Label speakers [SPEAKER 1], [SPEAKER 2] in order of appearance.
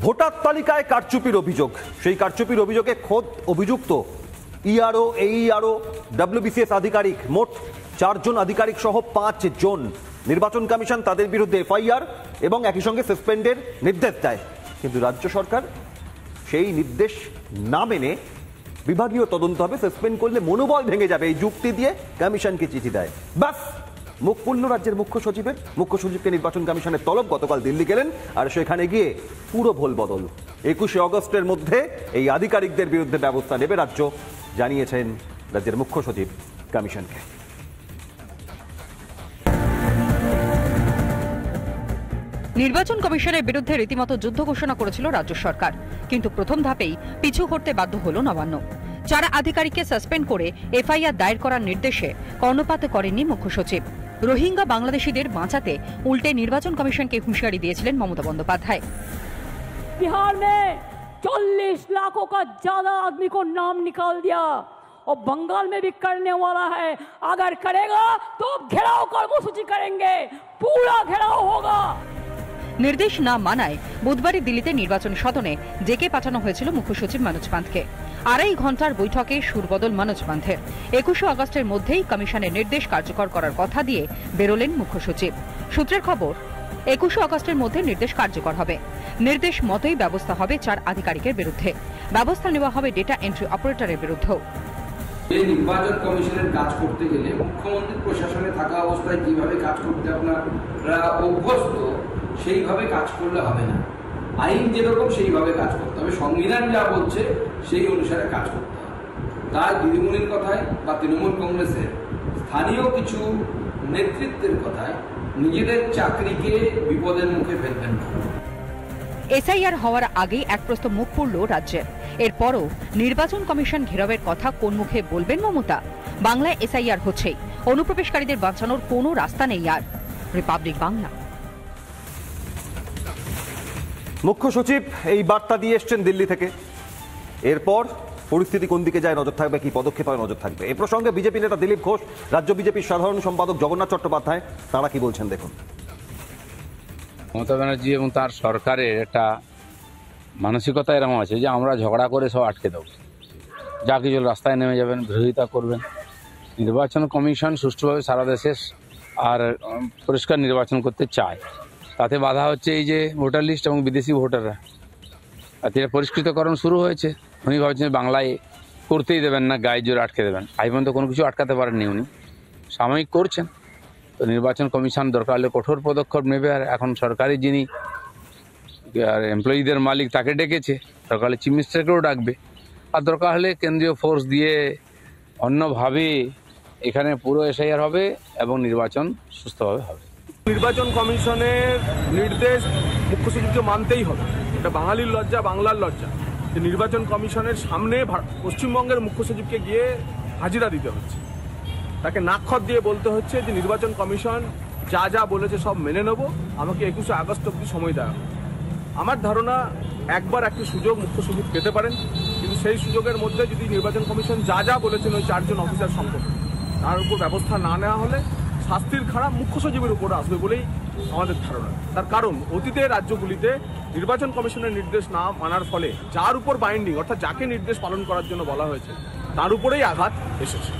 [SPEAKER 1] Voter তালিকায় কারচুপির অভিযোগ, সেই কারচুপির অভিযোগে খোদ অভিযুক্ত ইআরও, এইআরও, ডব্লিউবিসিএস আধিকারিক, মোট 4 জন আধিকারিক সহ 5 জন। নির্বাচন কমিশন তাদের বিরুদ্ধে এফআইআর এবং একই সঙ্গে সাসপেন্ডের নির্দেশ দেয়, কিন্তু রাজ্য সরকার সেই নির্দেশ না মেনে বিভাগীয় তদন্ত হবে, সাসপেন্ড করলে মনোবল ভেঙে যাবে এই যুক্তি দিয়ে কমিশনকে চিঠি দেয়। বাস মুখ পুরল রাজ্যের মুখ্য সচিবকে নির্বাচন কমিশনের তলব। গতকাল দিল্লি গেলেন আর সেখানে গিয়ে পুরো ভোল বদল। 21 অগস্টের মধ্যে এই আধিকারিকদের বিরুদ্ধে ব্যবস্থা নেবে রাজ্য, জানিয়েছেন রাজ্যের মুখ্য সচিব কমিশনকে।
[SPEAKER 2] নির্বাচন কমিশনের বিরুদ্ধে রীতিমতো যুদ্ধ ঘোষণা করেছিল রাজ্য সরকার, কিন্তু প্রথম ধাপেই পিছু হটতে বাধ্য হল নবান্ন। 4 আধিকারিককে সাসপেন্ড করে এফআইআর দায়ের করার নির্দেশে কর্ণপাত করেননি মুখ্য সচিব। রোহিঙ্গা বাংলাদেশিদের বাঁচাতে উল্টে নির্বাচন কমিশনকে হুঁশিয়ারি দিয়েছিলেন মমতা বন্দ্যোপাধ্যায়।
[SPEAKER 3] बिहार में 40 लाखों का ज्यादा आदमी को नाम निकाल दिया और बंगाल में भी करने वाला है। अगर करेगा तो घेराव कर्मसूची करेंगे, पूरा घेराव होगा।
[SPEAKER 2] নির্দেশ না মানায় বুধবারই দিল্লিতে নির্বাচন সদনে ডেকে পাঠানো হয়েছিল মুখ্য সচিব মনোজ পান্থকে। 2.5 ঘন্টার বৈঠকে সুরবদল মনোজ পান্থের। 21 আগস্টের মধ্যেই কমিশনের নির্দেশ কার্যকর করার কথা দিয়ে বেরোলেন মুখ্য সচিব। সূত্রের খবর, 21 আগস্টের মধ্যে নির্দেশ কার্যকর হবে। নির্দেশ মতোই ব্যবস্থা হবে 4 আধিকারিকের বিরুদ্ধে। ব্যবস্থা নেওয়া হবে ডেটা এন্ট্রি অপারেটরের বিরুদ্ধেও।
[SPEAKER 4] এই নির্বাচন কমিশনের কাজ করতে গেলে মুখ্যমন্ত্রী প্রশাসনে থাকা অবস্থায় কিভাবে কাজ করতে আপনারা অভ্যস্ত, সেইভাবে কাজ করলে হবে না। আইন যেরকম সেইভাবে কাজ করতে হবে, সংবিধান যা বলছে সেই অনুসারে কাজ করতে হবে। তার দিদিমণির কথায় বা তৃণমূল কংগ্রেসের স্থানীয় কিছু নেতৃত্বের কথায় নিজেদের চাকরিকে বিপদের মুখে ফেলবেন না।
[SPEAKER 2] এসআইআর হওয়ার আগেই এক প্রস্ত মুখ পুরল রাজ্যের। এরপরও নির্বাচন কমিশন ঘেরাওয়ের কথা কোন মুখে বলবেন মমতা? বাংলায় এসআইআর হচ্ছেই, অনুপ্রবেশকারীদের বাঁচানোর কোনো রাস্তা নেই আর। রিপাবলিক বাংলা।
[SPEAKER 1] মুখ্য সচিব এই বার্তা দিয়ে এসছেন দিল্লি থেকে। এরপর পরিস্থিতি কোন দিকে যায় নজর থাকবে, কি পদক্ষেপ হয় নজর থাকবে। এই প্রসঙ্গে বিজেপি নেতা দিলীপ ঘোষ, রাজ্য বিজেপির সাধারণ সম্পাদক জগন্নাথ চট্টোপাধ্যায় তারা কি বলছেন দেখুন।
[SPEAKER 5] মমতা ব্যানার্জি এবং তার সরকারের একটা মানসিকতা এরকম আছে যে আমরা ঝগড়া করে সব আটকে দেব, যা কিছু রাস্তায় নেমে যাবেন, বিরোধিতা করবেন। নির্বাচন কমিশন সুষ্ঠুভাবে সারা দেশে আর পরিষ্কার নির্বাচন করতে চায়, তাতে বাধা হচ্ছে এই যে ভোটার লিস্ট এবং বিদেশি ভোটাররা। তাতে পরিষ্কৃতকরণ শুরু হয়েছে। উনি ভাবছেন বাংলায় করতেই দেবেন না, গায়ে জোরে আটকে দেবেন। আজ পর্যন্ত কোনো কিছু আটকাতে পারেননি উনি, সাময়িক করছেন। তো নির্বাচন কমিশন দরকার হলে কঠোর পদক্ষেপ নেবে। আর এখন সরকারি যিনি এমপ্লয়িদের মালিক তাকে ডেকেছে, দরকার হলে চিফ মিনিস্টারকেও ডাকবে। আর দরকার হলে কেন্দ্রীয় ফোর্স দিয়ে অন্যভাবে এখানে পুরো এসআইআর হবে এবং নির্বাচন সুস্থভাবে হবে।
[SPEAKER 6] নির্বাচন কমিশনের নির্দেশ মুখ্য সচিবকে মানতেই হবে। এটা বাঙালির লজ্জা, বাংলার লজ্জা যে নির্বাচন কমিশনের সামনে পশ্চিমবঙ্গের মুখ্য সচিবকে গিয়ে হাজিরা দিতে হচ্ছে। তাকে নাকখত দিয়ে বলতে হচ্ছে যে নির্বাচন কমিশন যা যা বলেছে সব মেনে নেব, আমাকে 21 আগস্ট অব্দি সময় দেওয়া। আমার ধারণা একবার একটি সুযোগ মুখ্য সচিব পেতে পারেন, কিন্তু সেই সুযোগের মধ্যে যদি নির্বাচন কমিশন যা যা বলেছেন ওই 4 জন অফিসার সম্পর্কে তার উপর ব্যবস্থা না নেওয়া হলে শাস্তির খারাপ মুখ্য সচিবের উপর আসবে বলেই আমাদের ধারণা। তার কারণ অতীতে রাজ্যগুলিতে নির্বাচন কমিশনের নির্দেশ না মানার ফলে যার উপর বাইন্ডিং, অর্থাৎ যাকে নির্দেশ পালন করার জন্য বলা হয়েছে তার উপরেই আঘাত এসেছে।